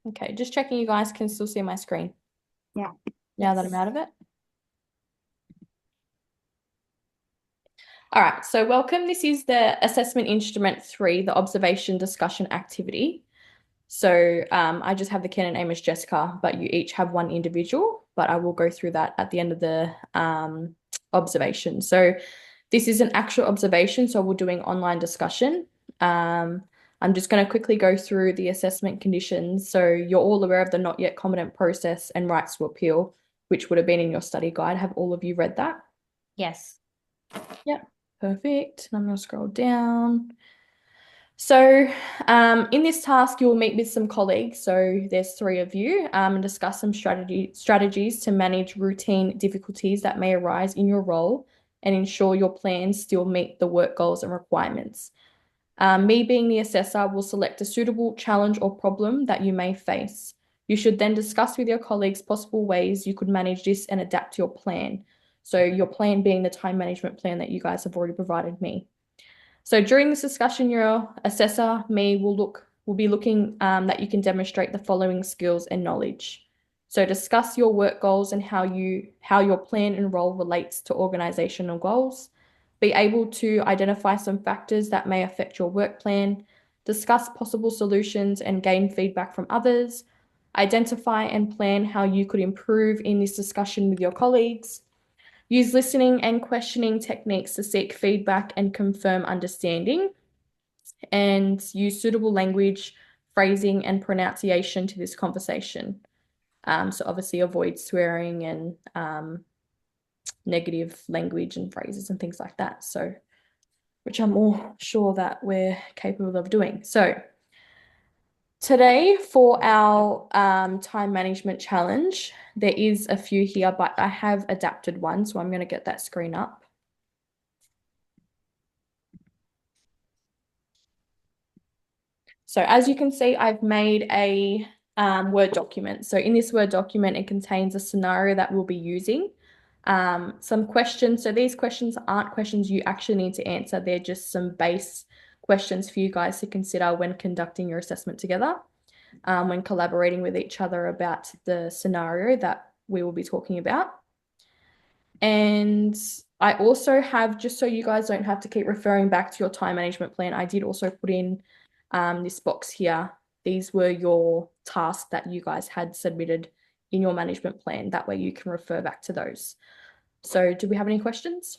Okay, just checking you guys can still see my screen Yeah. now that I'm out of it. All right, so welcome. This is the assessment instrument 3, the observation discussion activity. So I just have the candidate name as Jessica, but you each have one individual, but I will go through that at the end of the observation. So this is an actual observation, so we're doing online discussion. I'm just going to quickly go through the assessment conditions. So you're all aware of the not yet competent process and rights to appeal, which would have been in your study guide. Have all of you read that? Yes. Yep, perfect. And I'm going to scroll down. So, in this task, you'll meet with some colleagues. So there's 3 of you, and discuss some strategies to manage routine difficulties that may arise in your role and ensure your plans still meet the work goals and requirements. Me being the assessor will select a suitable challenge or problem that you may face. You should then discuss with your colleagues possible ways you could manage this and adapt your plan. So your plan being the time management plan that you guys have already provided me. So during this discussion, your assessor, me, will be looking that you can demonstrate the following skills and knowledge. So discuss your work goals and how your plan and role relates to organizational goals. Be able to identify some factors that may affect your work plan. Discuss possible solutions and gain feedback from others. Identify and plan how you could improve in this discussion with your colleagues. Use listening and questioning techniques to seek feedback and confirm understanding, and use suitable language, phrasing, and pronunciation to this conversation. So obviously avoid swearing and negative language and phrases and things like that. So, which I'm all sure that we're capable of doing. So today for our time management challenge, there is a few here, but I have adapted one, so I'm going to get that screen up. So as you can see, I've made a Word document. So in this Word document, it contains a scenario that we'll be using, some questions. So these questions aren't questions you actually need to answer. They're just some base questions for you guys to consider when conducting your assessment together, when collaborating with each other about the scenario that we will be talking about. And I also have, just so you guys don't have to keep referring back to your time management plan, I did also put in this box here. These were your tasks that you guys had submitted in your management plan. That way you can refer back to those. So do we have any questions?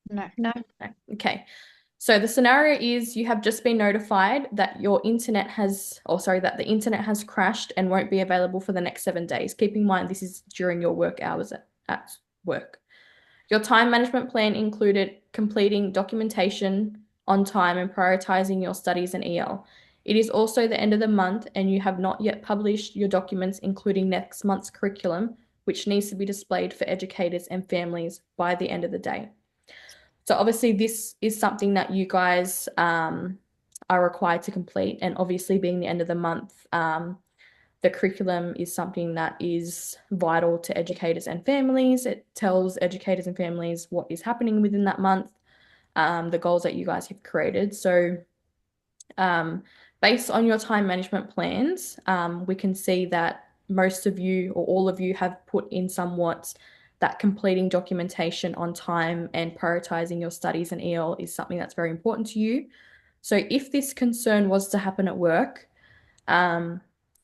No. No. Okay. So the scenario is you have just been notified that that the internet has crashed and won't be available for the next 7 days. Keep in mind, this is during your work hours at work. Your time management plan included completing documentation on time and prioritizing your studies and EL. It is also the end of the month and you have not yet published your documents, including next month's curriculum, which needs to be displayed for educators and families by the end of the day. So obviously this is something that you guys are required to complete. And obviously being the end of the month, the curriculum is something that is vital to educators and families. It tells educators and families what is happening within that month, the goals that you guys have created. So based on your time management plans, we can see that most of you or all of you have put in somewhat that completing documentation on time and prioritizing your studies and EL is something that's very important to you. So if this concern was to happen at work,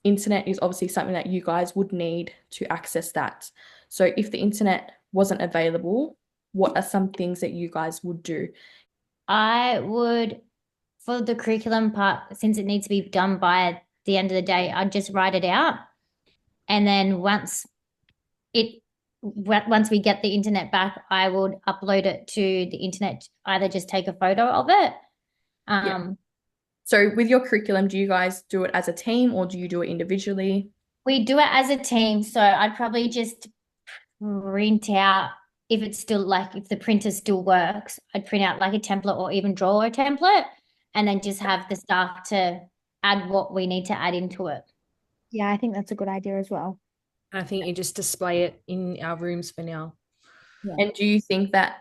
internet is obviously something that you guys would need to access that. So if the internet wasn't available, what are some things that you guys would do? I would, for the curriculum part, since it needs to be done by the end of the day, I'd just write it out. And then once we get the internet back, I would upload it to the internet, either just take a photo of it. Yeah. So with your curriculum, do you guys do it as a team or do you do it individually? We do it as a team. So I'd probably just print out, if it's still like, if the printer still works, I'd print out like a template or even draw a template and then just have the staff to add what we need to add into it. Yeah, I think that's a good idea as well. I think you just display it in our rooms for now. Yeah. And do you think that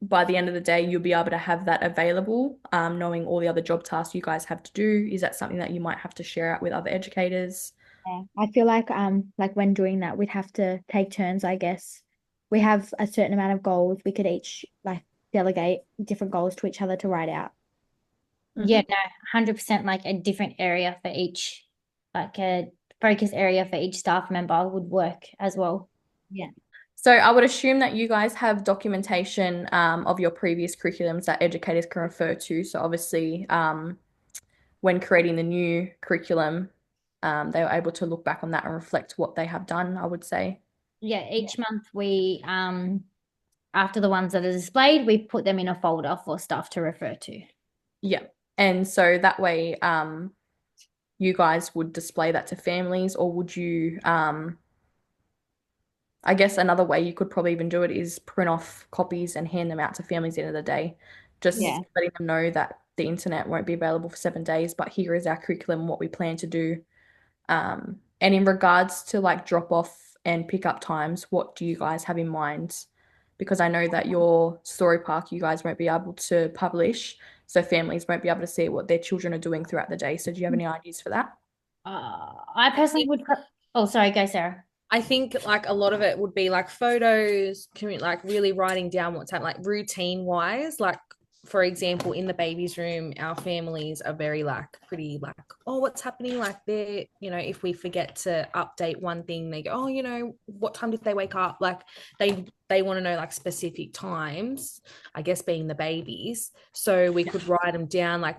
by the end of the day, you'll be able to have that available, knowing all the other job tasks you guys have to do? Is that something that you might have to share out with other educators? Yeah. I feel like when doing that, we'd have to take turns, I guess. We have a certain amount of goals. We could each like delegate different goals to each other to write out. Yeah, Mhm. no, 100% like a different area for each, like a focus area for each staff member would work as well. Yeah. So I would assume that you guys have documentation of your previous curriculums that educators can refer to. So obviously, when creating the new curriculum, they were able to look back on that and reflect what they have done, I would say. Yeah, each month we after the ones that are displayed, we put them in a folder for staff to refer to. Yeah. And so that way, you guys would display that to families, or would you, I guess another way you could probably even do it is print off copies and hand them out to families at the end of the day, just Yeah. letting them know that the internet won't be available for 7 days, but here is our curriculum, what we plan to do. And in regards to like drop off and pick up times, what do you guys have in mind? Because I know that your story park, you guys won't be able to publish, so families won't be able to see what their children are doing throughout the day. So do you have any ideas for that? I personally would. Oh, sorry, go Sarah. I think like a lot of it would be like photos, like really writing down what's happening, like routine wise. Like, for example, in the baby's room, our families are very like pretty like, oh, what's happening? Like, they're, if we forget to update one thing, they go, oh, what time did they wake up? Like, they want to know like specific times, I guess, being the babies. So we could write them down, like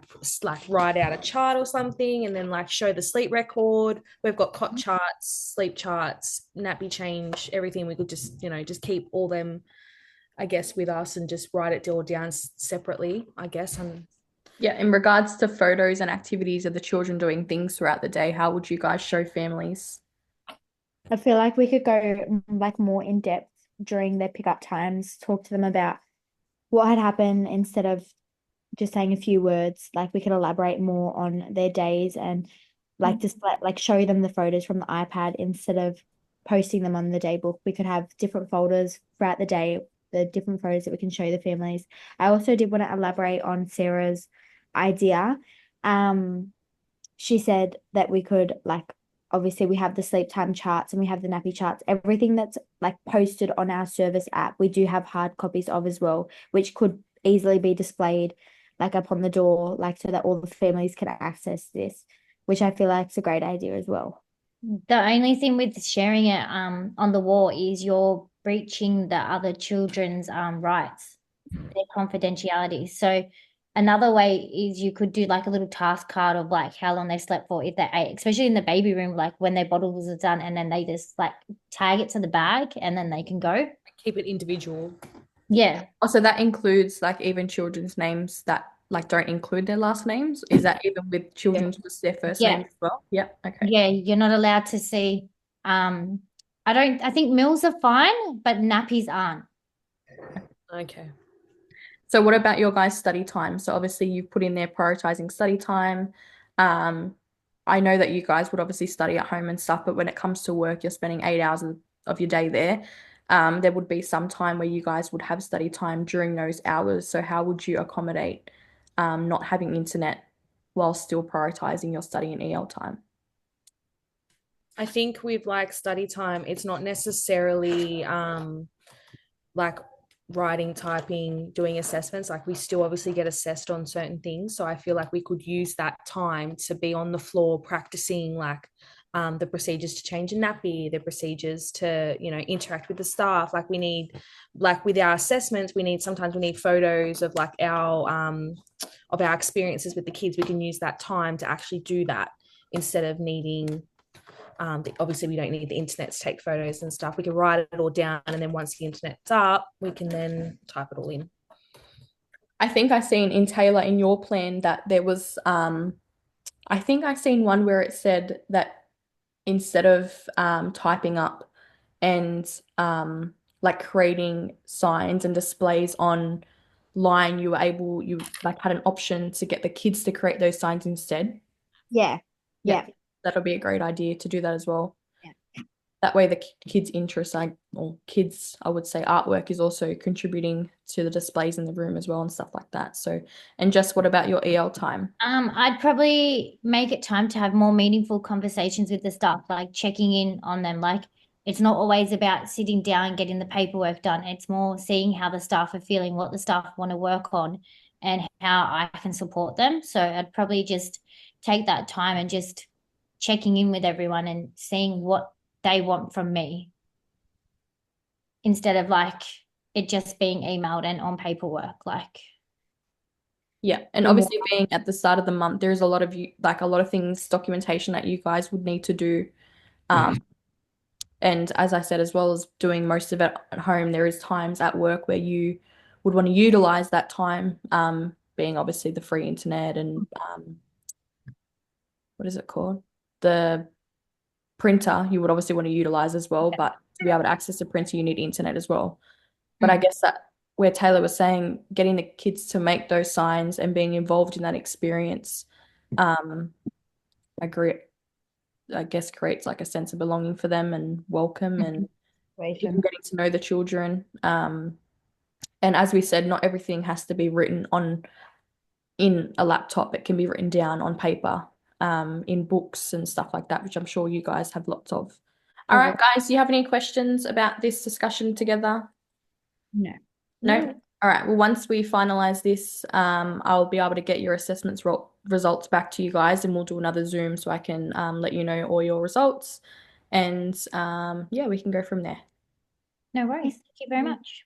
write out a chart or something, and then like show the sleep record. We've got cot charts, sleep charts, nappy change, everything. We could just keep all them, I guess, with us and just write it all down separately, I guess. And Yeah, in regards to photos and activities of the children doing things throughout the day, how would you guys show families? I feel like we could go like more in depth during their pickup times, talk to them about what had happened instead of just saying a few words. Like we could elaborate more on their days and like just like show them the photos from the iPad instead of posting them on the day book. We could have different folders throughout the day, the different photos that we can show the families. I also did want to elaborate on Sarah's idea. Um, she said that we could like obviously we have the sleep time charts and we have the nappy charts, everything that's like posted on our service app we do have hard copies of as well, which could easily be displayed like up on the door, like so that all the families can access this, which I feel like is a great idea as well. The only thing with sharing it on the wall is you're breaching the other children's rights, their confidentiality. So another way is you could do like a little task card of like how long they slept for if they ate, especially in the baby room, like when their bottles are done, and then they just like tag it to the bag and then they can go. keep it individual. Yeah. Also, that includes like even children's names that like don't include their last names. Is that even with children's with their first Yeah. names as well? Yeah. Okay. Yeah, you're not allowed to see I think meals are fine, but nappies aren't. Okay. So what about your guys' study time? So obviously you've put in there prioritizing study time. Um, I know that you guys would obviously study at home and stuff, but when it comes to work, you're spending 8 hours of your day there. There would be some time where you guys would have study time during those hours. So how would you accommodate not having internet while still prioritizing your study and EL time? I think with like study time, it's not necessarily like writing, typing, doing assessments. Like, we still obviously get assessed on certain things. So I feel like we could use that time to be on the floor practicing like the procedures to change a nappy, the procedures to, interact with the staff. Like, we need, like with our assessments, sometimes we need photos of like of our experiences with the kids. We can use that time to actually do that instead of needing obviously we don't need the internet to take photos and stuff. We can write it all down, and then once the internet's up, we can then type it all in. I think I seen in Taylor in your plan that there was I think I seen one where it said that instead of typing up and like creating signs and displays online, you like had an option to get the kids to create those signs instead. Yeah. Yeah, Yeah. that'll be a great idea to do that as well. Yeah. that way the kids' interest, or kids, I would say artwork is also contributing to the displays in the room as well and stuff like that. So, and Jess, what about your EL time? I'd probably make it time to have more meaningful conversations with the staff, like checking in on them. Like it's not always about sitting down and getting the paperwork done. It's more seeing how the staff are feeling, what the staff want to work on, and how I can support them. So I'd probably just take that time and just checking in with everyone and seeing what they want from me instead of like it just being emailed and on paperwork. Like, Yeah, and obviously being at the start of the month, there's a lot of a lot of things, documentation that you guys would need to do. And as I said, as well as doing most of it at home, there is times at work where you would want to utilize that time, being obviously the free internet and what is it called? The printer you would obviously want to utilize as well, but to be able to access a printer, you need internet as well. But I guess that where Taylor was saying, getting the kids to make those signs and being involved in that experience, I agree, I guess creates like a sense of belonging for them and welcome and even getting to know the children. And as we said, not everything has to be written on in a laptop. It can be written down on paper, in books and stuff like that, which I'm sure you guys have lots of. All right, guys, do you have any questions about this discussion together? No. No? All right. Well, once we finalize this, I'll be able to get your assessments results back to you guys, and we'll do another Zoom so I can let you know all your results. And yeah, we can go from there. no worries. Thank you very much.